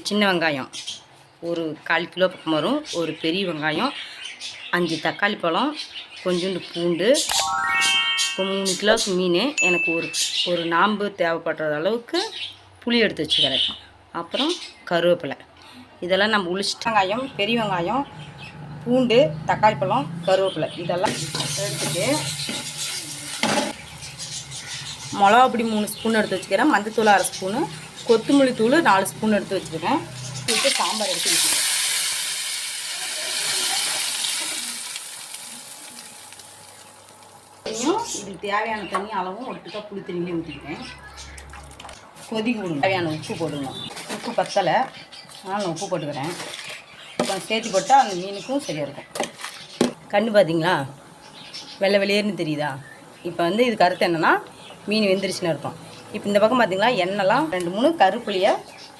சின்ன வெங்காயம் ஒரு 1/4 கிலோ பக்கம் வரும், ஒரு பெரிய வெங்காயம், 5 தக்காளி பழம், கொஞ்சோண்டு பூண்டு. இப்போ 3 கிலோவுக்கு மீன் எனக்கு ஒரு நாம்பு தேவைப்படுற அளவுக்கு புளி எடுத்து வச்சுக்கிறேன். அப்புறம் கருவேப்பிலை இதெல்லாம் நம்ம உளிச்சிட்டு வெங்காயம், பெரிய வெங்காயம், பூண்டு, தக்காளி பழம், கருவேப்பிலை இதெல்லாம் எடுத்துட்டு மிளகா பொடி 3 ஸ்பூன் எடுத்து வச்சுக்கிறேன், மஞ்சத்தூள் 1/2 ஸ்பூனு, கொத்தமல்லி தூள் 4 ஸ்பூன் எடுத்து வச்சுக்கிறேன். வச்சு சாம்பார் எடுத்து வச்சுக்கிறேன். இதுக்கு தேவையான தண்ணி அளவும் ஒட்டுக்கா புளி தண்ணியிலே ஊற்றிக்கிறேன். கொதிக்க விடுங்க. தேவையான உப்பு போடுங்க. உப்பு பத்தலை, அதனால் நான் உப்பு போட்டுக்கிறேன். கொஞ்சம் சேர்த்து போட்டால் அந்த மீனுக்கும் சரியாக இருக்கும். கண்ணு பார்த்தீங்களா, வெள்ளை வெளியேறுன்னு தெரியுதா? இப்போ இதுக்கு அர்த்தம் என்னென்னா மீன் வெந்துருச்சுன்னு இருக்கும். இப்போ இந்த பக்கம் பார்த்தீங்களா, எண்ணெய்லாம் 2-3 கருப்புளியை